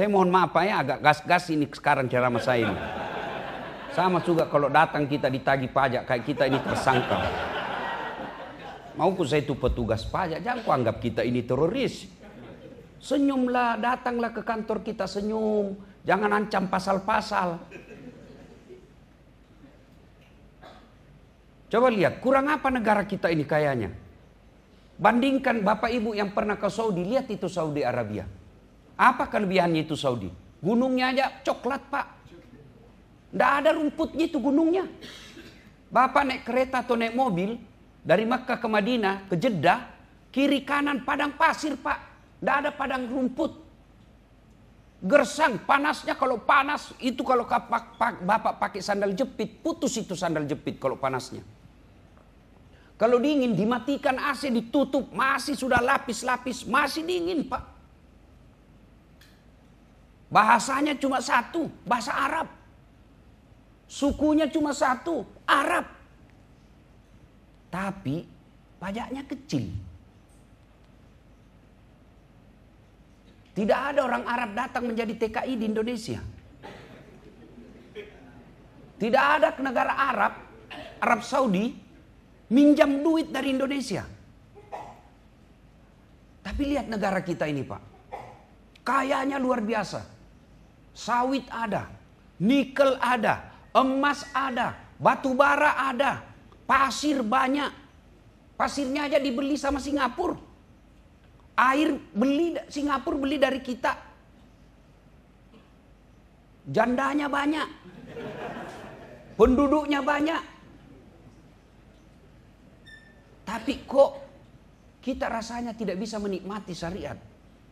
Saya mohon maaf Pak ya, agak gas-gas ini sekarang ceramah saya ini. Sama juga kalau datang kita ditagih pajak, kayak kita ini tersangka. Mauku saya itu petugas pajak, jangan ku anggap kita ini teroris. Senyumlah, datanglah ke kantor kita senyum. Jangan ancam pasal-pasal. Coba lihat, kurang apa negara kita ini kayanya. Bandingkan Bapak Ibu yang pernah ke Saudi, lihat itu Saudi Arabia. Apa kelebihannya itu Saudi? Gunungnya aja coklat Pak. Nggak ada rumputnya itu gunungnya. Bapak naik kereta atau naik mobil, dari Makkah ke Madinah, ke Jeddah, kiri kanan padang pasir Pak. Nggak ada padang rumput. Gersang, panasnya kalau panas, itu kalau Bapak pakai sandal jepit, putus itu sandal jepit kalau panasnya. Kalau dingin, dimatikan AC, ditutup, masih sudah lapis-lapis, masih dingin Pak. Bahasanya cuma satu, bahasa Arab. Sukunya cuma satu, Arab. Tapi pajaknya kecil. Tidak ada orang Arab datang menjadi TKI di Indonesia. Tidak ada negara Arab, Arab Saudi, minjam duit dari Indonesia. Tapi lihat negara kita ini Pak. Kayanya luar biasa. Sawit ada, nikel ada, emas ada, batu bara ada, pasir banyak. Pasirnya aja dibeli sama Singapura. Air Singapura beli dari kita. Jandanya banyak. Penduduknya banyak. Tapi kok kita rasanya tidak bisa menikmati syariat.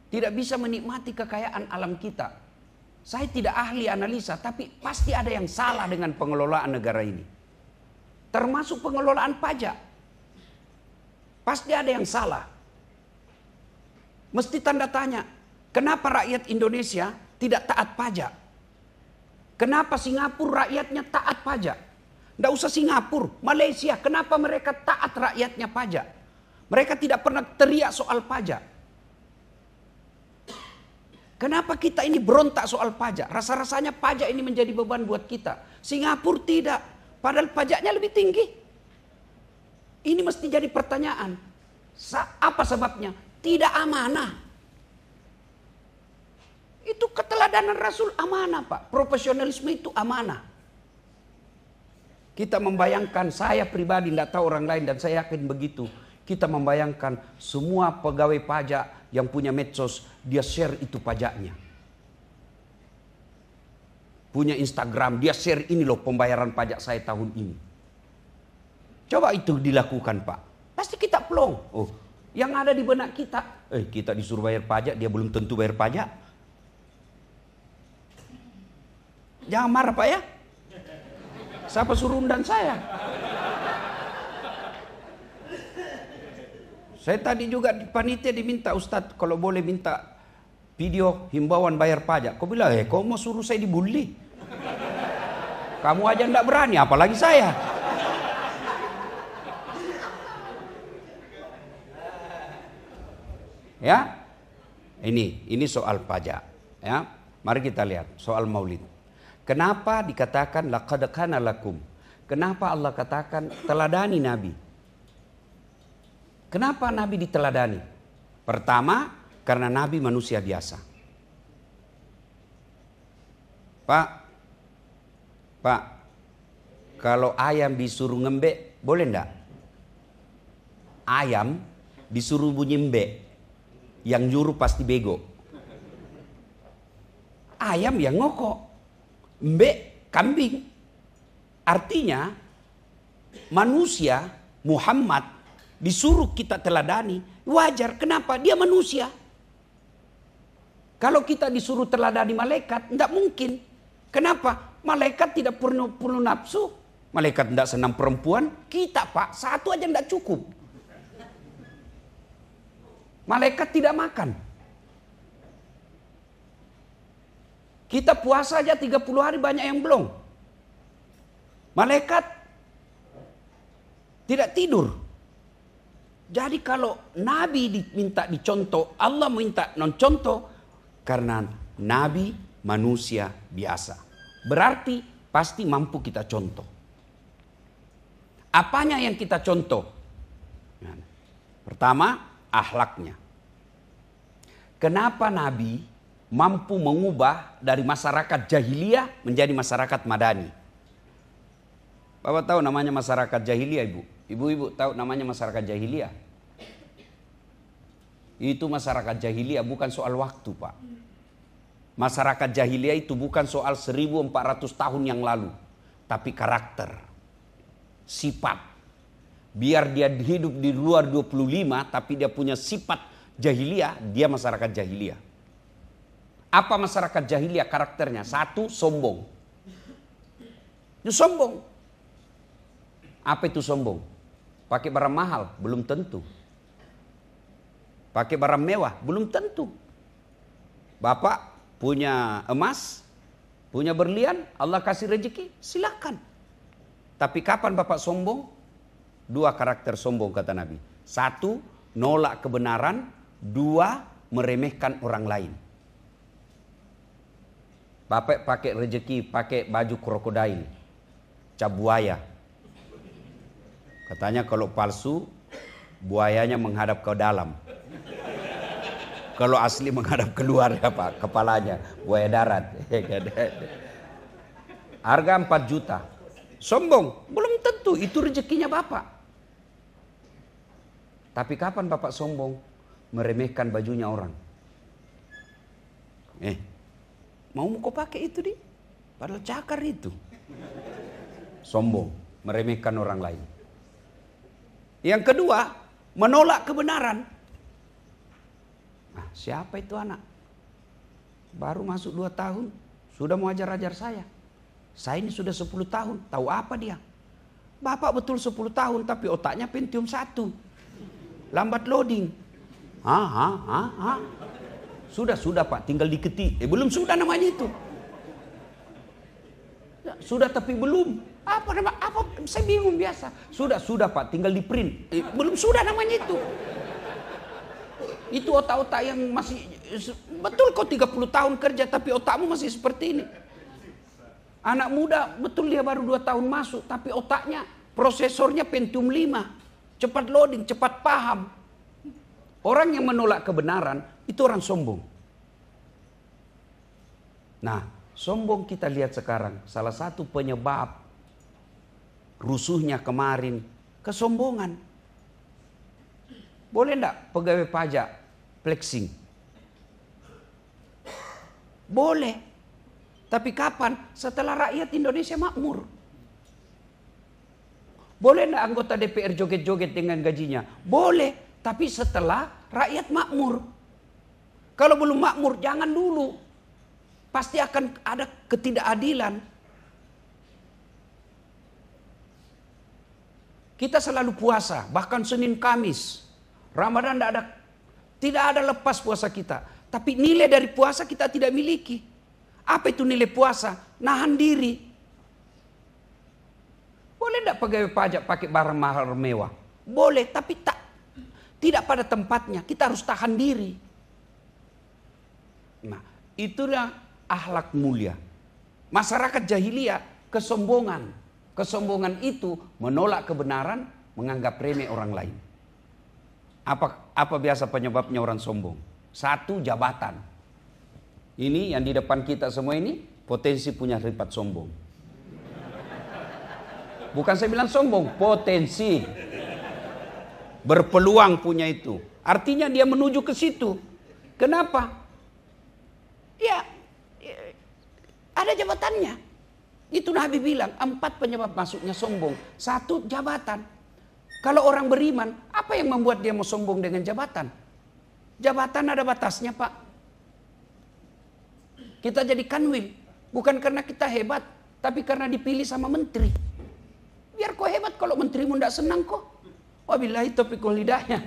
Tidak bisa menikmati kekayaan alam kita. Saya tidak ahli analisa, tapi pasti ada yang salah dengan pengelolaan negara ini. Termasuk pengelolaan pajak. Pasti ada yang salah. Mesti tanda tanya, kenapa rakyat Indonesia tidak taat pajak? Kenapa Singapura rakyatnya taat pajak? Tidak usah Singapura, Malaysia, kenapa mereka taat rakyatnya pajak? Mereka tidak pernah teriak soal pajak. Kenapa kita ini berontak soal pajak? Rasa-rasanya pajak ini menjadi beban buat kita. Singapura tidak, padahal pajaknya lebih tinggi. Ini mesti jadi pertanyaan. Apa sebabnya? Tidak amanah. Itu keteladanan Rasul amanah Pak. Profesionalisme itu amanah. Kita membayangkan, saya pribadi tidak tahu orang lain dan saya yakin begitu. Kita membayangkan semua pegawai pajak yang punya medsos, dia share itu pajaknya. Punya Instagram, dia share ini loh pembayaran pajak saya tahun ini. Coba itu dilakukan Pak. Pasti kita plong. Oh, yang ada di benak kita, kita disuruh bayar pajak, dia belum tentu bayar pajak. Jangan marah Pak ya. Siapa suruh undang saya? Saya tadi juga di panitia diminta, Ustadz kalau boleh minta video himbauan bayar pajak. Kau bilang, kau mau suruh saya dibully? Kamu aja ndak berani, apalagi saya. Ya, ini soal pajak. Ya, mari kita lihat soal Maulid. Kenapa dikatakan laqad kana lakum? Kenapa Allah katakan teladani Nabi? Kenapa Nabi diteladani? Pertama, karena Nabi manusia biasa. Pak, kalau ayam disuruh ngembek, boleh enggak? Ayam disuruh bunyi mbek, yang nyuruh pasti bego. Ayam yang ngokok, mbek kambing. Artinya manusia Muhammad disuruh kita teladani, wajar. Kenapa? Dia manusia. Kalau kita disuruh teladani malaikat, tidak mungkin. Kenapa? Malaikat tidak perlu nafsu. Malaikat tidak senang perempuan. Kita Pak, satu aja tidak cukup. Malaikat tidak makan. Kita puasa aja 30 hari banyak yang belum. Malaikat tidak tidur. Jadi kalau Nabi diminta dicontoh, Allah minta non contoh, karena nabi manusia biasa. Berarti pasti mampu kita contoh. Apanya yang kita contoh? Pertama, akhlaknya. Kenapa nabi mampu mengubah dari masyarakat jahiliyah menjadi masyarakat madani? Bapak tahu namanya masyarakat jahiliyah, Ibu? Ibu-ibu tahu namanya masyarakat jahiliyah? Itu masyarakat jahiliyah bukan soal waktu, Pak. Masyarakat jahiliyah itu bukan soal 1400 tahun yang lalu. Tapi karakter, sifat. Biar dia hidup di luar 25 tapi dia punya sifat jahiliyah, dia masyarakat jahiliyah. Apa masyarakat jahiliyah karakternya? Satu, sombong. Itu sombong. Apa itu sombong? Pakai barang mahal? Belum tentu. Pakai barang mewah? Belum tentu. Bapak punya emas, punya berlian, Allah kasih rezeki, silakan. Tapi kapan Bapak sombong? Dua karakter sombong kata Nabi. Satu, nolak kebenaran. Dua, meremehkan orang lain. Bapak pakai rezeki, pakai baju krokodil, cap buaya. Katanya kalau palsu, buayanya menghadap ke dalam. Kalau asli menghadap keluar ya Pak, kepalanya, buaya darat. Harga 4 juta. Sombong, belum tentu itu rezekinya Bapak. Tapi kapan Bapak sombong? Meremehkan bajunya orang. Mau kau pakai itu di? Padahal cakar itu. Sombong, meremehkan orang lain. Yang kedua, menolak kebenaran. Nah, siapa itu anak? Baru masuk 2 tahun, sudah mau ajar-ajar saya. Saya ini sudah 10 tahun, tahu apa dia? Bapak betul 10 tahun, tapi otaknya Pentium 1. Lambat loading. Sudah Pak, tinggal diketik. Belum sudah namanya itu. Sudah tapi belum. Apa saya bingung biasa. Sudah Pak, tinggal di print. Belum sudah namanya itu. Itu otak-otak yang masih betul kau 30 tahun kerja tapi otakmu masih seperti ini. Anak muda betul dia baru 2 tahun masuk tapi otaknya prosesornya Pentium 5. Cepat loading, cepat paham. Orang yang menolak kebenaran itu orang sombong. Nah, sombong kita lihat sekarang salah satu penyebab rusuhnya kemarin kesombongan. Boleh enggak pegawai pajak flexing? Boleh. Tapi kapan? Setelah rakyat Indonesia makmur. Boleh enggak anggota DPR joget-joget dengan gajinya? Boleh. Tapi setelah rakyat makmur. Kalau belum makmur jangan dulu. Pasti akan ada ketidakadilan. Kita selalu puasa, bahkan Senin Kamis. Ramadan tidak ada lepas puasa kita. Tapi nilai dari puasa kita tidak miliki. Apa itu nilai puasa? Nahan diri. Boleh tidak pegawai pajak pakai barang mahal mewah? Boleh, tapi tidak pada tempatnya. Kita harus tahan diri. Nah, itulah akhlak mulia. Masyarakat jahiliyah kesombongan. Kesombongan itu menolak kebenaran, menganggap remeh orang lain. Apa biasa penyebabnya orang sombong? Satu, jabatan. Ini yang di depan kita semua ini potensi punya sifat sombong. Bukan saya bilang sombong, potensi. Berpeluang punya itu. Artinya dia menuju ke situ. Kenapa? Ya, ada jabatannya. Itu Nabi bilang 4 penyebab masuknya sombong. 1, jabatan. Kalau orang beriman, apa yang membuat dia mau sombong dengan jabatan? Jabatan ada batasnya Pak. Kita jadi kanwil. Bukan karena kita hebat. Tapi karena dipilih sama menteri. Biar kau hebat kalau menterimu tidak senang kok. Wabillahi taufiq wal hidayah.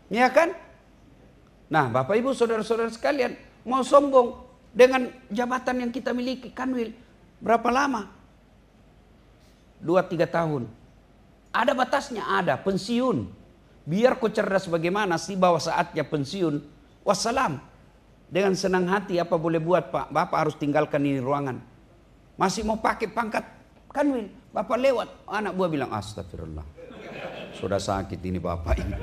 Ya kan? Nah Bapak Ibu saudara-saudara sekalian. Mau sombong dengan jabatan yang kita miliki kanwil. Berapa lama? 2-3 tahun. Ada batasnya, ada. Pensiun. Biar kau cerdas bagaimana sih bahwa saatnya pensiun. Wassalam. Dengan senang hati, apa boleh buat Pak? Bapak harus tinggalkan ini ruangan. Masih mau pakai pangkat kanwil. Bapak lewat. Anak buah bilang, astagfirullah. Sudah sakit ini Bapak ini.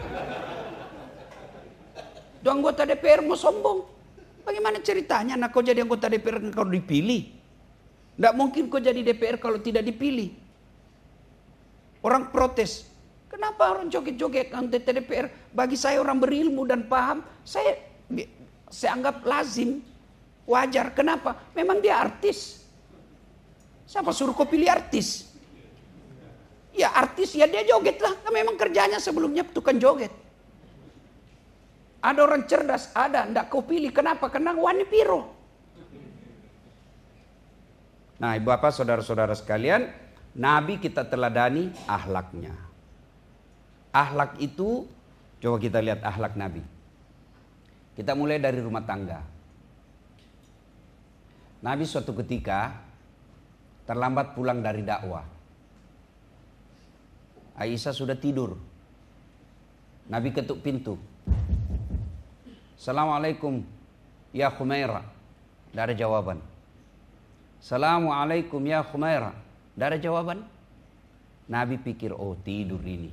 Itu anggota DPR mau sombong. Bagaimana ceritanya anak kau jadi anggota DPR kalau dipilih? Tidak mungkin kau jadi DPR kalau tidak dipilih. Orang protes. Kenapa orang joget-joget anggota DPR? Bagi saya orang berilmu dan paham. Saya anggap lazim. Wajar. Kenapa? Memang dia artis. Siapa suruh kau pilih artis? Ya artis ya dia joget lah. Memang kerjanya sebelumnya tukang joget. Ada orang cerdas, ada, ndak kau pilih. Kenapa? Karena wani piro. Nah, Bapak, saudara-saudara sekalian, Nabi kita teladani ahlaknya. Ahlak itu, coba kita lihat ahlak Nabi. Kita mulai dari rumah tangga. Nabi suatu ketika terlambat pulang dari dakwah. Aisyah sudah tidur. Nabi ketuk pintu. Assalamualaikum ya Khumairah. Tidak ada jawaban. Assalamualaikum ya Khumairah. Tidak ada jawaban. Nabi pikir, oh tidur ini.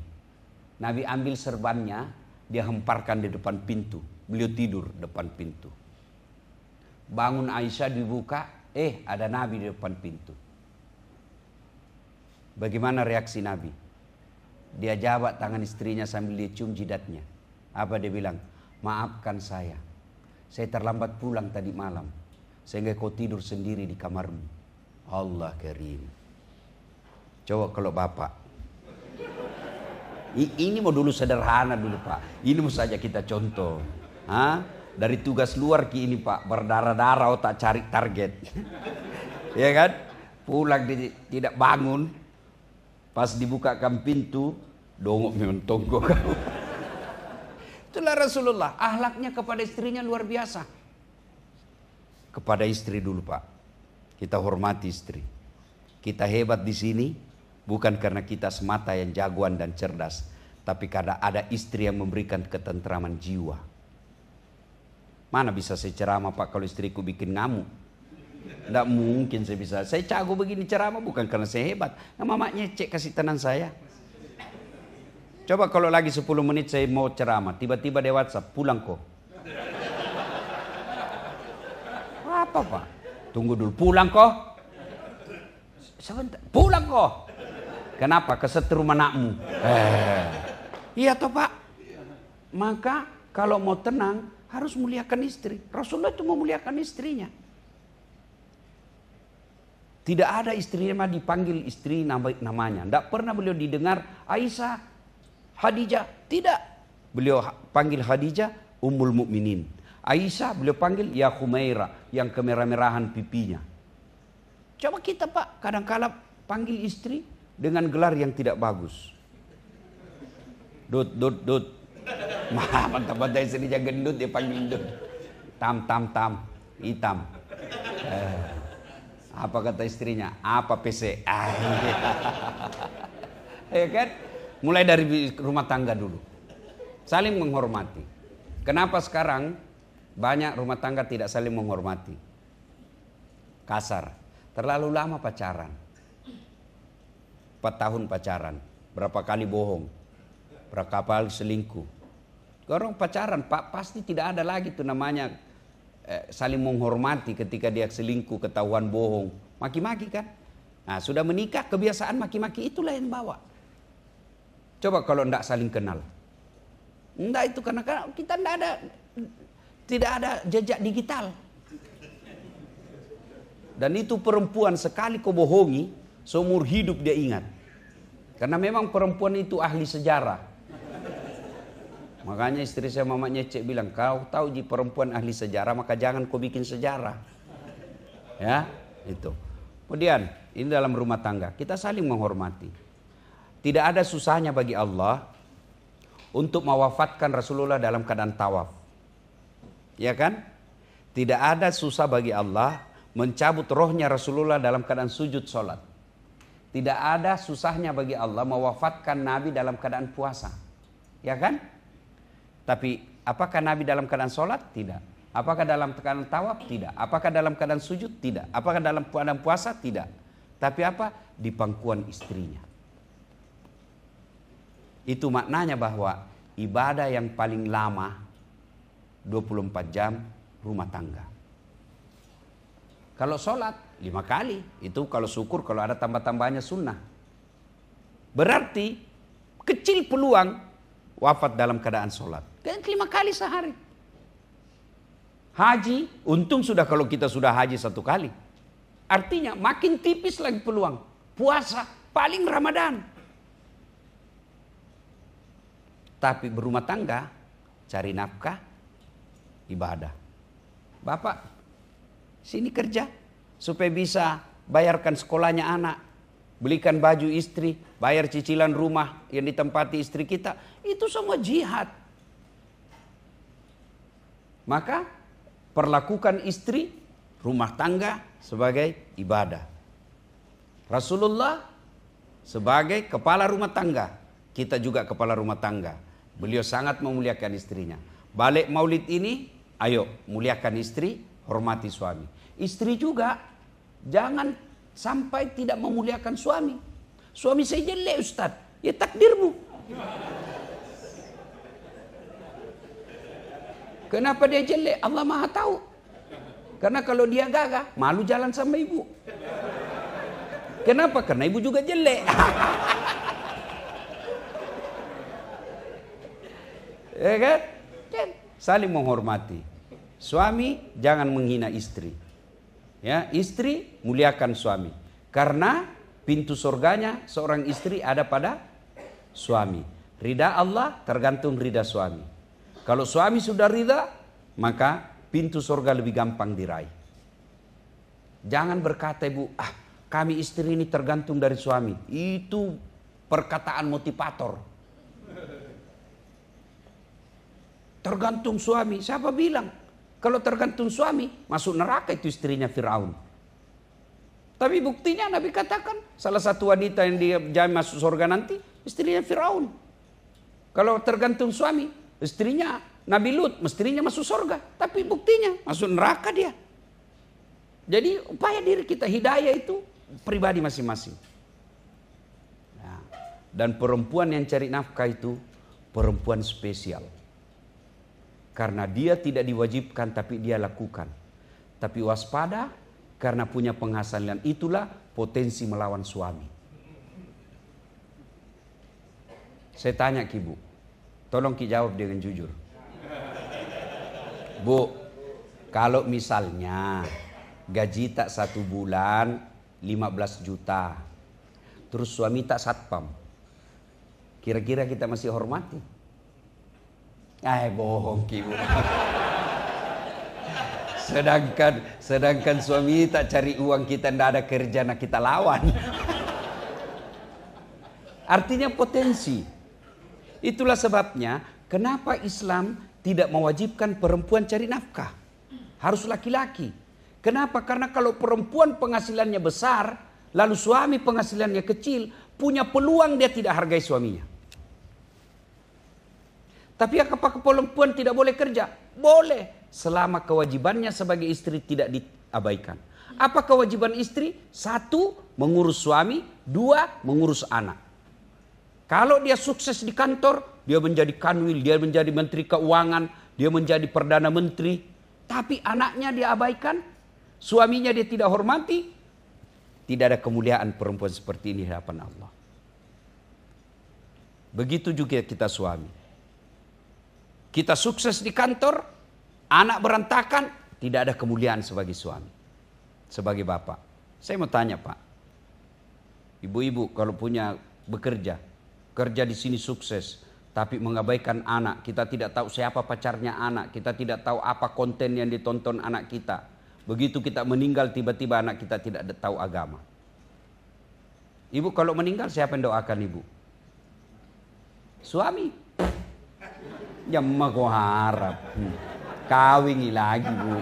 Nabi ambil serbannya, dia hemparkan di depan pintu. Beliau tidur depan pintu. Bangun Aisyah dibuka, ada Nabi di depan pintu. Bagaimana reaksi Nabi? Dia jabat tangan istrinya sambil dia cium jidatnya. Apa dia bilang? Maafkan saya terlambat pulang tadi malam, sehingga kau tidur sendiri di kamarmu. Allah karim. Coba kalau Bapak, ini mau dulu sederhana dulu Pak, ini mau saja kita contoh. Dari tugas luar ke ini Pak, berdarah-darah otak cari target. Ya kan? Pulang tidak bangun, pas dibukakan pintu, dongok memang tonggo kamu. Itulah Rasulullah, ahlaknya kepada istrinya luar biasa. Kepada istri dulu Pak, kita hormati istri. Kita hebat di sini bukan karena kita semata yang jagoan dan cerdas, tapi karena ada istri yang memberikan ketentraman jiwa. Mana bisa saya ceramah Pak kalau istriku bikin ngamuk? Tidak mungkin saya bisa. Saya jago begini ceramah bukan karena saya hebat. Nah, mamanya cek kasih tenang saya. Coba kalau lagi 10 menit saya mau ceramah, tiba-tiba dia WhatsApp, pulang kok. Apa Pak? Tunggu dulu, pulang kok? Sebentar, pulang kok? Kenapa? Kesetrum anakmu. Iya toh Pak? Maka kalau mau tenang harus muliakan istri. Rasulullah itu memuliakan istrinya. Tidak ada istrinya dipanggil istri namanya. Tidak pernah beliau didengar Aisyah, Khadijah, tidak. Beliau panggil Khadijah Ummul Mukminin. Aisyah beliau panggil ya Khumairah, yang kemerah-merahan pipinya. Coba kita Pak, kadang-kala panggil istri dengan gelar yang tidak bagus. Dut. Mantap-mantap istrinya gendut dia panggil dut. Tam, hitam. Apa kata istrinya? Apa PC? Ya kan? Mulai dari rumah tangga dulu. Saling menghormati. Kenapa sekarang banyak rumah tangga tidak saling menghormati? Kasar. Terlalu lama pacaran. 4 tahun pacaran. Berapa kali bohong. Berapa kali selingkuh. Orang pacaran Pak pasti tidak ada lagi tuh namanya saling menghormati ketika dia selingkuh, ketahuan bohong. Maki-maki kan. Nah sudah menikah kebiasaan maki-maki itulah yang bawa. Coba kalau tidak saling kenal. Enggak itu karena kita tidak ada jejak digital. Dan itu perempuan sekali kau bohongi, seumur hidup dia ingat. Karena memang perempuan itu ahli sejarah. Makanya istri saya mamanya Cek bilang, kau tahu ji perempuan ahli sejarah maka jangan kau bikin sejarah. Ya, itu. Kemudian ini dalam rumah tangga kita saling menghormati. Tidak ada susahnya bagi Allah untuk mewafatkan Rasulullah dalam keadaan tawaf. Ya kan? Tidak ada susah bagi Allah mencabut rohnya Rasulullah dalam keadaan sujud sholat. Tidak ada susahnya bagi Allah mewafatkan Nabi dalam keadaan puasa. Ya kan? Tapi apakah Nabi dalam keadaan sholat? Tidak. Apakah dalam keadaan tawaf? Tidak. Apakah dalam keadaan sujud? Tidak. Apakah dalam keadaan puasa? Tidak. Tapi apa? Di pangkuan istrinya. Itu maknanya bahwa ibadah yang paling lama 24 jam rumah tangga. Kalau sholat 5 kali, itu kalau syukur, kalau ada tambah-tambahnya sunnah. Berarti kecil peluang wafat dalam keadaan sholat. 5 kali sehari. Haji, untung sudah kalau kita sudah haji 1 kali. Artinya makin tipis lagi peluang. Puasa, paling Ramadan. Tapi berumah tangga, cari nafkah, ibadah. Bapak, sini kerja supaya bisa bayarkan sekolahnya anak, belikan baju istri, bayar cicilan rumah yang ditempati istri kita. Itu semua jihad. Maka perlakukan istri, rumah tangga sebagai ibadah. Rasulullah sebagai kepala rumah tangga, kita juga kepala rumah tangga. Beliau sangat memuliakan istrinya. Balik maulid ini, ayo muliakan istri, hormati suami. Istri juga jangan sampai tidak memuliakan suami. Suami saya jelek Ustaz, ya takdirmu. Kenapa dia jelek? Allah Maha tahu. Karena kalau dia gagah, malu jalan sama ibu. Kenapa? Karena ibu juga jelek. Ya kan? Saling menghormati. Suami jangan menghina istri. Ya, istri muliakan suami. Karena pintu surganya seorang istri ada pada suami. Ridha Allah tergantung ridha suami. Kalau suami sudah ridha, maka pintu surga lebih gampang diraih. Jangan berkata ibu, kami istri ini tergantung dari suami. Itu perkataan motivator. Tergantung suami, siapa bilang? Kalau tergantung suami, masuk neraka itu istrinya Firaun. Tapi buktinya Nabi katakan, salah satu wanita yang dia jamin masuk surga nanti, istrinya Firaun. Kalau tergantung suami, istrinya Nabi Lut, mestinya masuk surga. Tapi buktinya masuk neraka dia. Jadi upaya diri kita, hidayah itu pribadi masing-masing. Nah, dan perempuan yang cari nafkah itu perempuan spesial. Karena dia tidak diwajibkan tapi dia lakukan. Tapi waspada karena punya penghasilan, itulah potensi melawan suami. Saya tanya ke ibu, tolong Ki jawab dengan jujur. Bu, kalau misalnya gaji tak 1 bulan 15 juta, terus suami tak satpam, kira-kira kita masih hormati? Bohong Ki Bu. Sedangkan suami tak cari uang, kita ndak ada kerja, nah kita lawan. Artinya potensi. Itulah sebabnya kenapa Islam tidak mewajibkan perempuan cari nafkah. Harus laki-laki. Kenapa? Karena kalau perempuan penghasilannya besar, lalu suami penghasilannya kecil, punya peluang dia tidak hargai suaminya. Tapi apakah perempuan tidak boleh kerja? Boleh, selama kewajibannya sebagai istri tidak diabaikan. Apa kewajiban istri? 1, mengurus suami. 2, mengurus anak. Kalau dia sukses di kantor, dia menjadi kanwil, dia menjadi menteri keuangan, dia menjadi perdana menteri. Tapi anaknya dia abaikan, suaminya dia tidak hormati. Tidak ada kemuliaan perempuan seperti ini di hadapan Allah. Begitu juga kita suami. Kita sukses di kantor, anak berantakan, tidak ada kemuliaan sebagai suami, sebagai bapak. Saya mau tanya Pak, ibu-ibu kalau punya bekerja, kerja di sini sukses, tapi mengabaikan anak, kita tidak tahu siapa pacarnya anak, kita tidak tahu apa konten yang ditonton anak kita. Begitu kita meninggal tiba-tiba anak kita tidak tahu agama. Ibu kalau meninggal siapa yang doakan ibu? Suami. Ya mah kau harap kawin lagi Bu.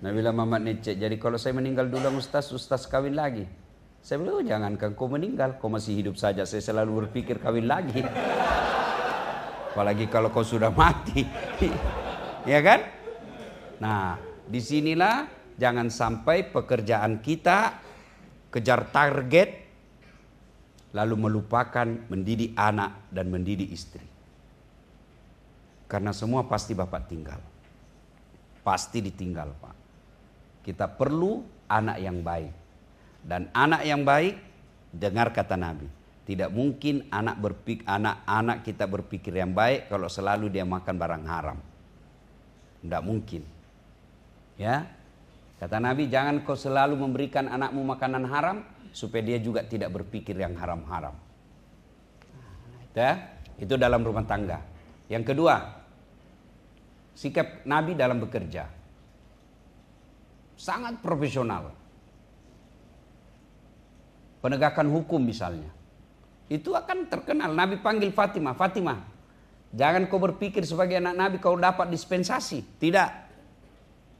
Nah bilang Mamat Necek, jadi kalau saya meninggal dulu Ustaz kawin lagi. Saya bilang, jangankan kau meninggal, kau masih hidup saja saya selalu berpikir kawin lagi. Apalagi kalau kau sudah mati. Ya kan? Nah, disinilah jangan sampai pekerjaan kita kejar target lalu melupakan mendidik anak dan mendidik istri. Karena semua pasti Bapak tinggal. Pasti ditinggal, Pak. Kita perlu anak yang baik. Dan anak yang baik, dengar kata Nabi. Tidak mungkin anak-anak kita berpikir yang baik kalau selalu dia makan barang haram. Tidak mungkin. Ya, kata Nabi, jangan kau selalu memberikan anakmu makanan haram supaya dia juga tidak berpikir yang haram-haram. Itu dalam rumah tangga. Yang kedua, sikap Nabi dalam bekerja sangat profesional. Penegakan hukum misalnya, itu akan terkenal. Nabi panggil Fatimah, Fatimah, jangan kau berpikir sebagai anak Nabi kau dapat dispensasi. Tidak.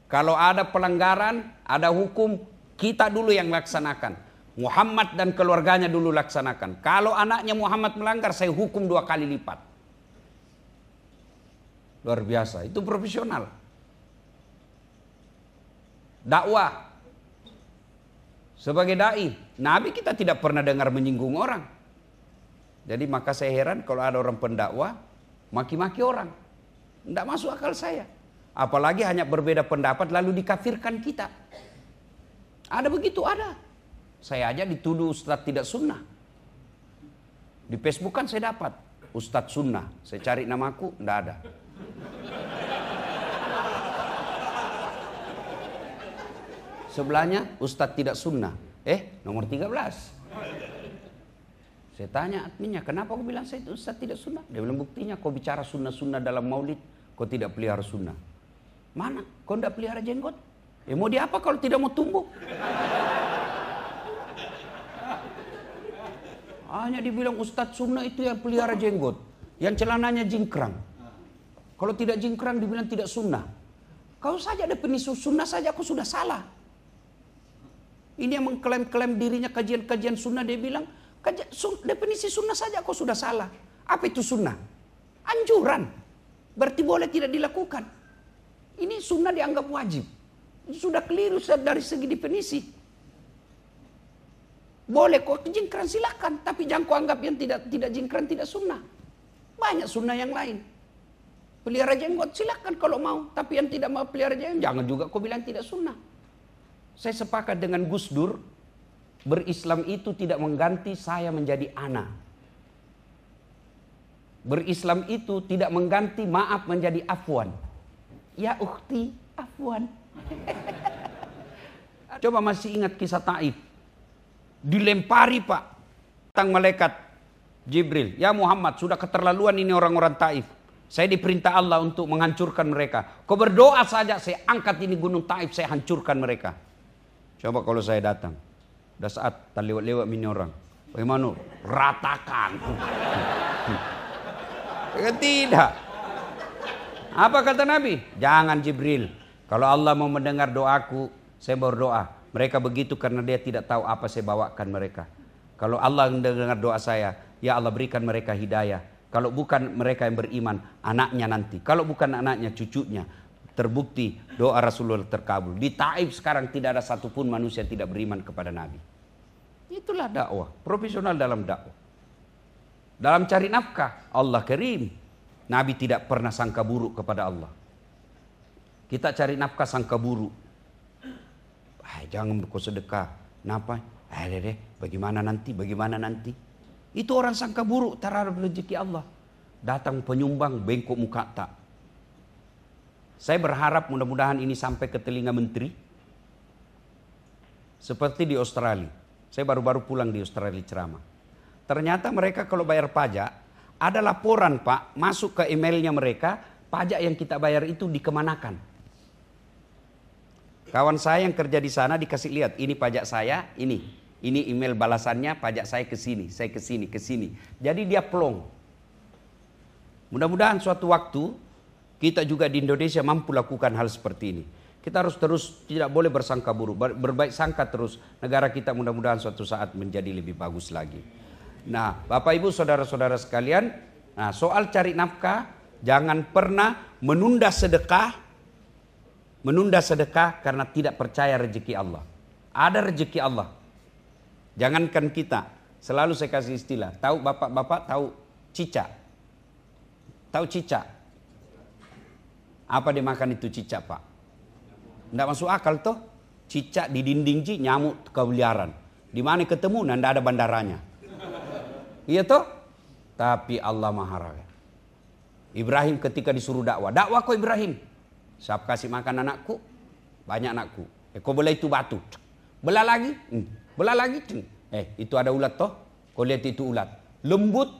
Kalau ada pelanggaran, ada hukum, kita dulu yang laksanakan. Muhammad dan keluarganya dulu laksanakan. Kalau anaknya Muhammad melanggar, saya hukum 2 kali lipat. Luar biasa, itu profesional. Dakwah. Sebagai dai, Nabi kita tidak pernah dengar menyinggung orang. Jadi maka saya heran kalau ada orang pendakwah maki-maki orang. Tidak masuk akal saya. Apalagi hanya berbeda pendapat lalu dikafirkan kita. Ada begitu, ada. Saya aja dituduh ustadz tidak sunnah. Di Facebook kan saya dapat ustadz sunnah. Saya cari namaku, tidak ada. Sebelahnya ustadz tidak sunnah. Nomor 13. Saya tanya adminnya, kenapa kau bilang saya itu ustadz tidak sunnah? Dia bilang buktinya kau bicara sunnah-sunnah dalam maulid, kau tidak pelihara sunnah. Mana? Kau tidak pelihara jenggot? Mau diapa kalau tidak mau tumbuh? Hanya dibilang ustadz sunnah itu yang pelihara jenggot, yang celananya jingkrang. Kalau tidak jingkrang dibilang tidak sunnah. Kau saja definisi sunnah saja aku sudah salah. Ini yang mengklaim-klaim dirinya kajian-kajian sunnah, dia bilang definisi sunnah saja kau sudah salah. Apa itu sunnah? Anjuran. Berarti boleh tidak dilakukan. Ini sunnah dianggap wajib. Sudah keliru dari segi definisi. Boleh kau jingkran silakan, tapi jangan kau anggap yang tidak jingkran tidak sunnah. Banyak sunnah yang lain. Pelihara jenggot silakan kalau mau, tapi yang tidak mau pelihara jenggot jangan juga kau bilang tidak sunnah. Saya sepakat dengan Gus Dur, berislam itu tidak mengganti saya menjadi ana. Berislam itu tidak mengganti maaf menjadi afwan. Ya ukhti, afwan. Coba masih ingat kisah Taif. Dilempari Pak, datang malaikat Jibril. Ya Muhammad, sudah keterlaluan ini orang-orang Taif. Saya diperintah Allah untuk menghancurkan mereka. Kau berdoa saja, saya angkat ini gunung Taif, saya hancurkan mereka. Coba kalau saya datang, udah saat terlewat-lewat ini orang, bagaimana? Ratakan. Tidak. Apa kata Nabi? Jangan Jibril. Kalau Allah mau mendengar doaku, saya berdoa. Mereka begitu karena dia tidak tahu apa saya bawakan mereka. Kalau Allah mendengar doa saya, ya Allah berikan mereka hidayah. Kalau bukan mereka yang beriman, anaknya nanti. Kalau bukan anaknya, cucunya. Terbukti doa Rasulullah terkabul. Di Taif sekarang tidak ada satupun manusia yang tidak beriman kepada Nabi. Itulah dakwah, profesional dalam dakwah. Dalam cari nafkah, Allah karim. Nabi tidak pernah sangka buruk kepada Allah. Kita cari nafkah sangka buruk. Jangan kau sedekah. Kenapa? Bagaimana nanti? Itu orang sangka buruk terhadap rezeki Allah. Datang penyumbang bengkok muka tak. Saya berharap mudah-mudahan ini sampai ke telinga menteri. Seperti di Australia. Saya baru-baru pulang di Australia ceramah. Ternyata mereka kalau bayar pajak, ada laporan Pak, masuk ke emailnya mereka, pajak yang kita bayar itu dikemanakan. Kawan saya yang kerja di sana dikasih lihat, ini pajak saya, ini email balasannya, pajak saya ke sini, ke sini. Jadi dia plong. Mudah-mudahan suatu waktu kita juga di Indonesia mampu lakukan hal seperti ini. Kita harus terus tidak boleh bersangka buruk, berbaik sangka terus. Negara kita mudah-mudahan suatu saat menjadi lebih bagus lagi. Nah, Bapak Ibu, saudara-saudara sekalian, Nah, soal cari nafkah, jangan pernah menunda sedekah karena tidak percaya rezeki Allah. Ada rezeki Allah. Jangankan kita, selalu saya kasih istilah. Tahu bapak-bapak tahu cicak? Tahu cicak? Apa dimakan itu cicak, Pak? Tidak masuk akal toh. Cicak di dinding nyamuk keliaran. Di mana ketemu, nanda ada bandaranya. Iya toh? Tapi Allah Maha Raya. Ibrahim ketika disuruh dakwah kok Ibrahim. Siap kasih makan anakku, banyak anakku. Kau belah itu batu. Belah lagi, belah lagi. Itu ada ulat toh. Kau lihat itu ulat. Lembut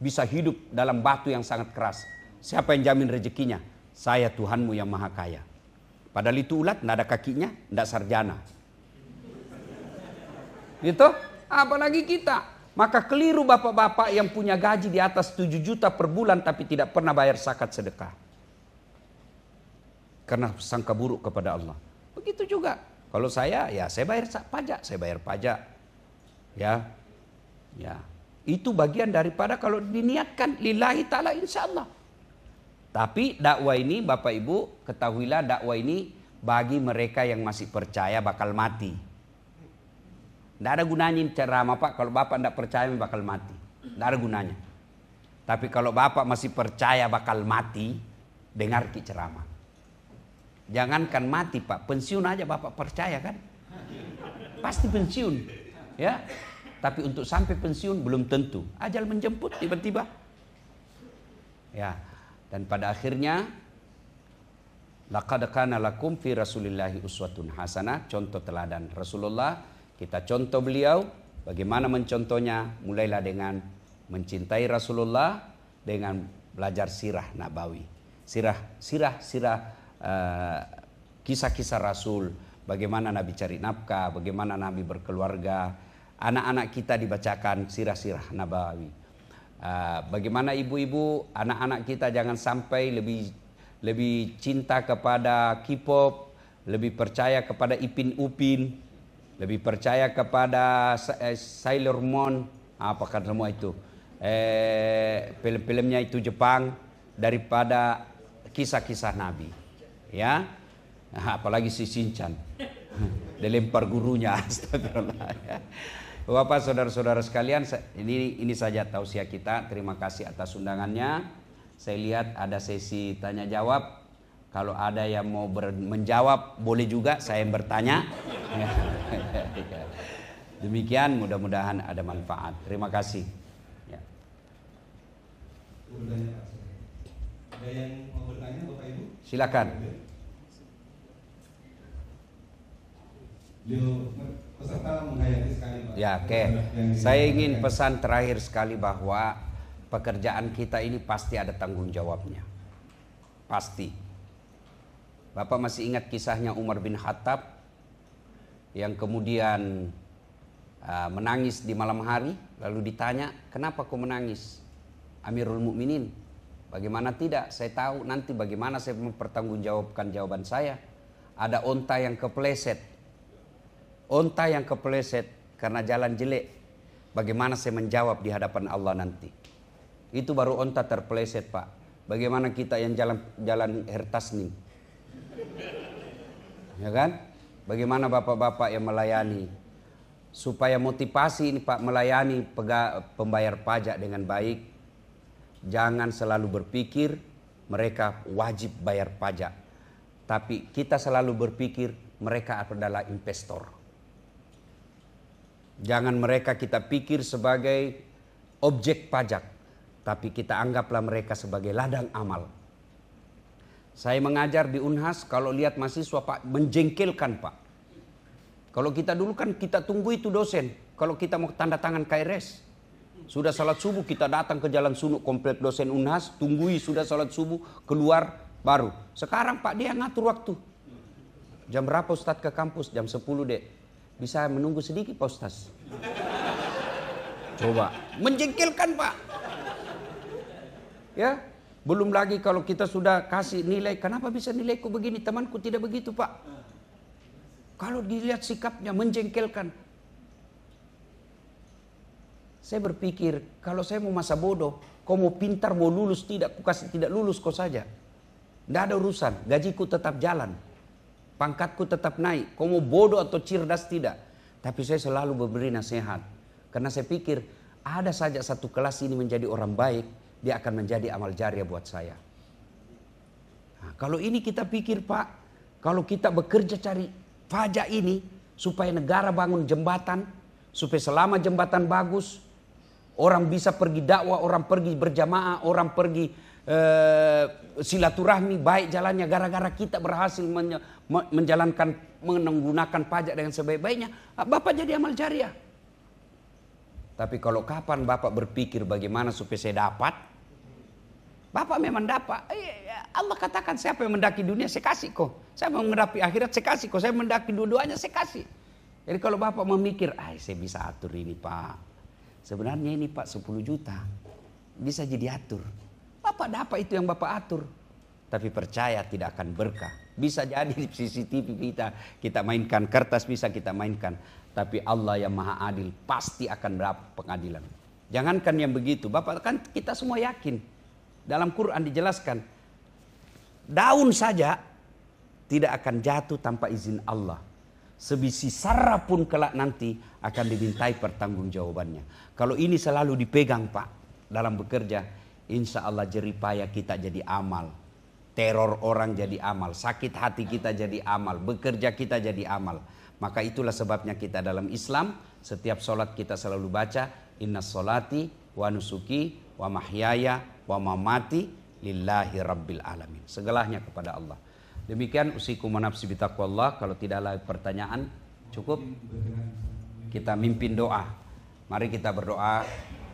bisa hidup dalam batu yang sangat keras. Siapa yang jamin rezekinya? Saya Tuhanmu yang Maha Kaya. Padahal itu ulat, tidak ada kakinya, tidak sarjana. Gitu? Apalagi kita. Maka keliru bapak-bapak yang punya gaji di atas 7 juta per bulan tapi tidak pernah bayar zakat sedekah. Karena sangka buruk kepada Allah. Begitu juga. Kalau saya, ya saya bayar pajak. Saya bayar pajak. Ya. Itu bagian daripada kalau diniatkan lillahi ta'ala insya Allah. Tapi dakwah ini Bapak Ibu ketahuilah dakwah ini bagi mereka yang masih percaya bakal mati. Tidak ada gunanya ceramah Pak kalau Bapak tidak percaya bakal mati. Tidak ada gunanya. Tapi kalau Bapak masih percaya bakal mati, dengar ki ceramah. Jangankan mati Pak, pensiun aja Bapak percaya kan? Pasti pensiun. Ya. Tapi untuk sampai pensiun belum tentu. Ajal menjemput tiba-tiba. Ya. Dan pada akhirnya laqad kana lakum fi Rasulillahi uswatun hasanah, contoh teladan Rasulullah, kita contoh beliau, bagaimana mencontohnya? Mulailah dengan mencintai Rasulullah dengan belajar sirah nabawi. Kisah-kisah Rasul, bagaimana Nabi cari nafkah, bagaimana Nabi berkeluarga. Anak-anak kita dibacakan sirah-sirah nabawi. Bagaimana ibu-ibu, anak-anak kita jangan sampai lebih cinta kepada K-pop, lebih percaya kepada Ipin Upin, lebih percaya kepada Sailor Moon, apakah semua itu, film-filmnya itu Jepang, daripada kisah-kisah Nabi, ya, apalagi si Shinchan, dilempar gurunya, astagfirullah. Ya. Bapak, saudara-saudara sekalian, ini saja tausiah kita. Terima kasih atas undangannya. Saya lihat ada sesi tanya jawab. Kalau ada yang mau menjawab, boleh juga saya yang bertanya. Demikian, mudah-mudahan ada manfaat. Terima kasih. Ya. Ada yang mau bertanya, Bapak Ibu? Silakan. Peserta menghayati sekali Pak. Ya, oke. Saya ingin pesan terakhir sekali bahwa pekerjaan kita ini pasti ada tanggung jawabnya. Pasti. Bapak masih ingat kisahnya Umar bin Khattab yang kemudian menangis di malam hari, lalu ditanya, "Kenapa kau menangis, Amirul Mukminin?" Bagaimana tidak? Saya tahu nanti bagaimana saya mempertanggungjawabkan jawaban saya. Ada onta yang kepleset. Onta yang kepleset karena jalan jelek. Bagaimana saya menjawab di hadapan Allah nanti? Itu baru onta terpleset Pak. Bagaimana kita yang jalan hertasning? Ya kan? Bagaimana bapak-bapak yang melayani? Supaya motivasi ini Pak melayani pembayar pajak dengan baik. Jangan selalu berpikir mereka wajib bayar pajak. Tapi kita selalu berpikir mereka adalah investor. Jangan mereka kita pikir sebagai objek pajak, tapi kita anggaplah mereka sebagai ladang amal. Saya mengajar di Unhas, kalau lihat mahasiswa Pak, menjengkelkan Pak. Kalau kita dulu kan kita tunggu itu dosen, kalau kita mau tanda tangan KRS. Sudah salat subuh kita datang ke Jalan Sunuk komplek dosen Unhas, tunggui sudah salat subuh, keluar baru. Sekarang Pak dia ngatur waktu. Jam berapa Ustadz ke kampus? Jam 10 Dek. Bisa menunggu sedikit Pak Ustaz. Coba, menjengkelkan Pak. Ya, belum lagi kalau kita sudah kasih nilai, kenapa bisa nilaiku begini, temanku tidak begitu Pak. Kalau dilihat sikapnya menjengkelkan. Saya berpikir, kalau saya mau masa bodoh, Kau mau pintar, mau lulus, tidak. Ku kasih tidak lulus kau saja. Tidak ada urusan. Gajiku tetap jalan. Pangkatku tetap naik. Kau mau bodoh atau cerdas, tidak. Tapi saya selalu memberi nasihat. Karena saya pikir, ada saja satu kelas ini menjadi orang baik, dia akan menjadi amal jariah buat saya. Nah, kalau ini kita pikir, Pak, kalau kita bekerja cari pajak ini, supaya negara bangun jembatan, supaya selama jembatan bagus, orang bisa pergi dakwah, orang pergi berjamaah, orang pergi silaturahmi, baik jalannya, gara-gara kita berhasil menjalankan, menggunakan pajak dengan sebaik-baiknya, Bapak jadi amal jariah. Tapi kalau kapan Bapak berpikir bagaimana supaya saya dapat, Bapak memang dapat. Allah katakan siapa yang mendaki dunia saya kasih kok. Saya mau mendapi akhirat saya kasih kok. Saya mendaki dua-duanya saya kasih. Jadi kalau Bapak memikir, saya bisa atur ini Pak. Sebenarnya ini Pak 10 juta. Bisa jadi atur. Bapak dapat itu yang Bapak atur. Tapi percaya tidak akan berkah. Bisa jadi di CCTV kita mainkan, kertas bisa kita mainkan. Tapi Allah yang maha adil pasti akan dapat pengadilan. Jangankan yang begitu. Bapak kan kita semua yakin. Dalam Quran dijelaskan. Daun saja tidak akan jatuh tanpa izin Allah. Sebiji sarah pun kelak nanti akan dimintai pertanggungjawabannya. Kalau ini selalu dipegang Pak dalam bekerja, insya Allah jeripaya kita jadi amal. Teror orang jadi amal. Sakit hati kita jadi amal. Bekerja kita jadi amal. Maka itulah sebabnya kita dalam Islam setiap sholat kita selalu baca inna sholati wa nusuki wa mahyaya wa mamati lillahi rabbil alamin. Segalanya kepada Allah. Demikian usikum wa nafsi bitaqwallah. Kalau tidak ada pertanyaan cukup kita mimpin doa. Mari kita berdoa.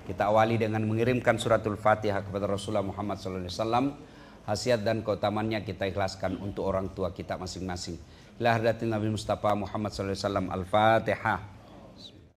Kita awali dengan mengirimkan suratul Fatihah kepada Rasulullah Muhammad SAW. Khasiat dan keutamannya kita ikhlaskan untuk orang tua kita masing-masing. Ila hadratin Nabi Mustafa Muhammad SAW. Al-Fatihah.